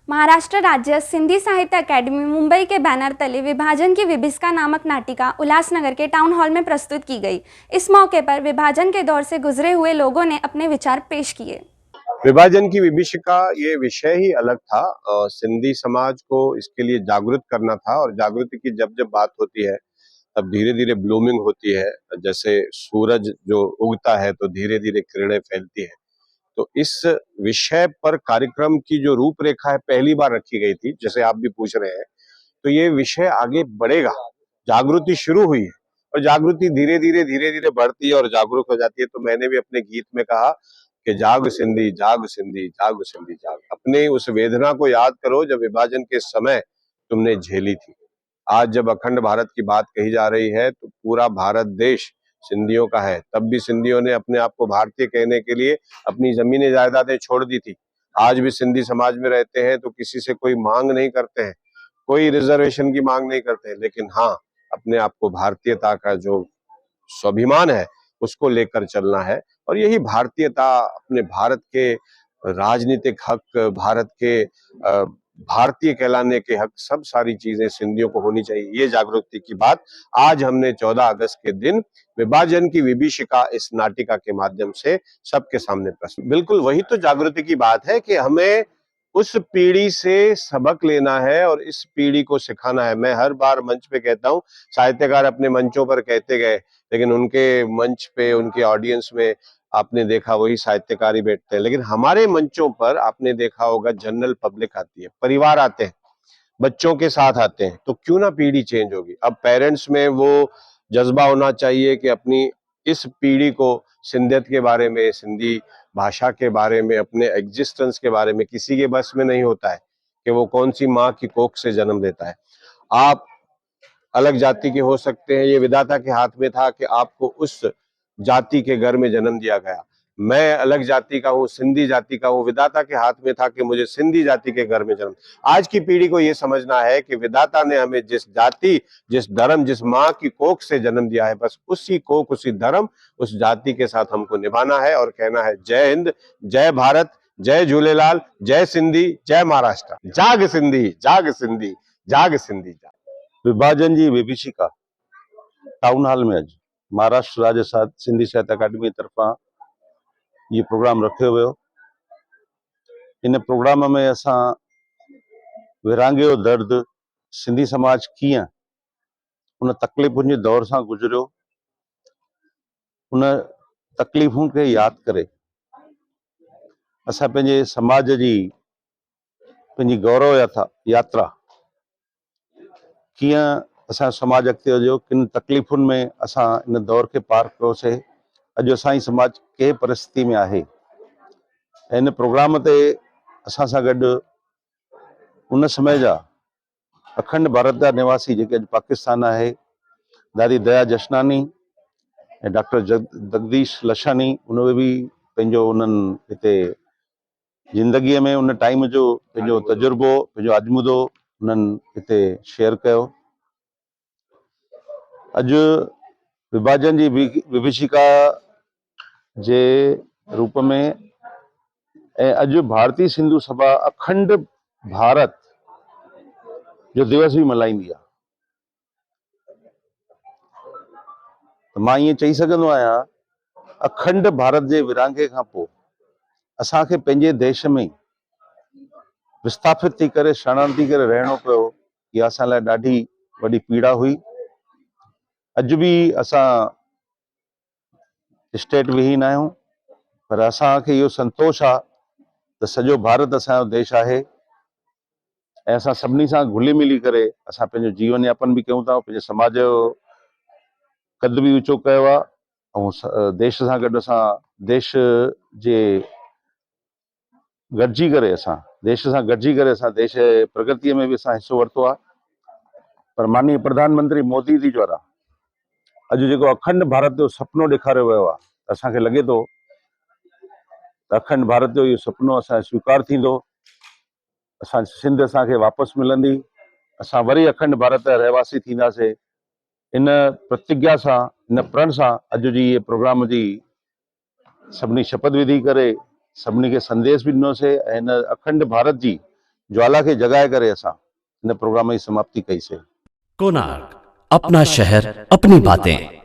महाराष्ट्र राज्य सिंधी साहित्य अकेडमी मुंबई के बैनर तले विभाजन की विभीषिका नामक नाटिका उल्लासनगर के टाउन हॉल में प्रस्तुत की गई। इस मौके पर विभाजन के दौर से गुजरे हुए लोगों ने अपने विचार पेश किए। विभाजन की विभीषिका ये विषय ही अलग था। सिंधी समाज को इसके लिए जागरूक करना था और जागृति की जब जब बात होती है तब धीरे धीरे ब्लूमिंग होती है। जैसे सूरज जो उगता है तो धीरे धीरे किरणें फैलती है। तो इस विषय पर कार्यक्रम की जो रूपरेखा है पहली बार रखी गई थी, जैसे आप भी पूछ रहे हैं, तो ये विषय आगे बढ़ेगा। जागृति शुरू हुई है और जागृति धीरे धीरे बढ़ती है और जागरूक हो जाती है। तो मैंने भी अपने गीत में कहा कि जाग सिंधी जाग सिंधी जाग सिंधी जाग। अपने उस वेदना को याद करो जब विभाजन के समय तुमने झेली थी। आज जब अखंड भारत की बात कही जा रही है तो पूरा भारत देश सिंधियों का है। तब भी सिंधियों ने अपने आप को भारतीय कहने के लिए अपनी जमीनें जायदादें छोड़ दी थी। आज भी सिंधी समाज में रहते हैं तो किसी से कोई मांग नहीं करते हैं, कोई रिजर्वेशन की मांग नहीं करते हैं, लेकिन हाँ, अपने आप को भारतीयता का जो स्वाभिमान है उसको लेकर चलना है। और यही भारतीयता, अपने भारत के राजनीतिक हक, भारत के भारतीय कहलाने के हक, सब सारी चीजें सिंधियों को होनी चाहिए। ये जागरूकता की बात आज हमने 14 अगस्त के दिन विभाजन की विभीषिका इस नाटिका के माध्यम से सबके सामने प्रस्तुत। बिल्कुल वही तो जागृति की बात है कि हमें उस पीढ़ी से सबक लेना है और इस पीढ़ी को सिखाना है। मैं हर बार मंच पे कहता हूँ, साहित्यकार अपने मंचों पर कहते गए, लेकिन उनके मंच पे, उनके ऑडियंस में आपने देखा वही साहित्यकार ही बैठते हैं। लेकिन हमारे मंचों पर आपने देखा होगा जनरल पब्लिक आती है, परिवार आते हैं, बच्चों के साथ आते हैं। तो क्यों ना पीढ़ी चेंज होगी। अब पेरेंट्स में वो जज्बा होना चाहिए कि अपनी इस पीढ़ी को सिंधियत के बारे में, सिंधी भाषा के बारे में, अपने एग्जिस्टेंस के बारे में, किसी के बस में नहीं होता है कि वो कौन सी माँ की कोख से जन्म लेता है। आप अलग जाति के हो सकते हैं, ये विधाता के हाथ में था कि आपको उस जाति के घर में जन्म दिया गया। मैं अलग जाति का हूँ, सिंधी जाति का हूँ, विधाता के हाथ में था कि मुझे सिंधी जाति के घर में जन्म। आज की पीढ़ी को ये समझना है कि विधाता ने हमें जिस जाति, जिस धर्म, जिस माँ की कोख से जन्म दिया है, बस उसी कोख, उसी धर्म, उस जाति के साथ हमको निभाना है और कहना है जय हिंद, जय भारत, जय झूलेलाल, जय सिंधी, जय महाराष्ट्र। जाग सिंधी जाग सिंधी जाग सिंधी जाग। विभाजन जी विभीषिका टाउन हॉल में अज महाराष्ट्र राज्य सिंधी साहित्य अकादमी तरफा ये प्रोग्राम रखियो वियो। इन प्रोग्राम में असां विरांगे जो दर्द, सिंधी समाज कीअं उन तकलीफ़ुनि जे दौर सां गुजरियो, उन तकलीफ़ुनि खे यादि करे असां पंहिंजे समाज जी, पंहिंजी गौरव यात्रा कीअं असां समाज अॻिते वधियो, किन तकलीफ़ुनि में असां इन दौर खे पार कयोसीं, अॼु असांजी समाज कंहिं परिस्थिति में आहे। इन प्रोग्राम ते असां सां गॾु उन समय जा अखंड भारत जा निवासी जेके अॼु पाकिस्तान आहे, दादी दया जशनानी ऐं डॉक्टर जगदीश लशानी, उन्होंने भी पंहिंजो उन्हनि हिते ज़िंदगीअ में उन टाइम जो पंहिंजो तजुर्बो, पंहिंजो अजमुदो उन्हनि हिते शेयर कयो। अॼु विभाजन जी विभीषिका जे रूप में ऐं अॼु भारतीय सिंधु सभा अखंड भारत जो दिवस भी मल्हाईंदी आहे। त मां ईअं चई सघंदो आहियां, अखंड भारत जे विरांगे खां पोइ असांखे पंहिंजे देश में विस्थापित थी करे, शरणार्थी करे रहणो पियो। इहा असां लाइ ॾाढी वॾी पीड़ा हुई। अॼु बि असां स्टेट विहीन आहियूं, पर असांखे इहो संतोष आहे त सॼो भारत असांजो देश आहे ऐं असां सभिनी सां घुली मिली करे असां पंहिंजो जीवन यापन भी कयूं था, पंहिंजे समाज जो कद भी ऊंचो कयो आहे ऐं देश सां गॾु असां देश जे गॾिजी करे असां देश सां गॾिजी करे असां देश प्रगतिअ में भी असां हिस्सो वरितो आहे। पर माननीय प्रधानमंत्री मोदी जी द्वारा अॼु जेको अखंड भारत जो सपनो ॾेखारियो वियो आहे, असांखे लॻे थो त अखंड भारत जो इहो सपनो असांजो स्वीकार थींदो, असां सिंध असांखे वापसि मिलंदी, असां वरी अखंड भारत जा रहवासी थींदासीं। इन प्रतिज्ञा सां, इन प्रण सां अॼु जी इहे प्रोग्राम जी सभिनी शपथ विधि करे सभिनी खे संदेश भी ॾिनोसीं ऐं इन अखंड भारत जी ज्वाला खे जगाए करे असां इन प्रोग्राम जी समाप्ति कईसीं। कोणार्क, अपना शहर, अपनी बातें।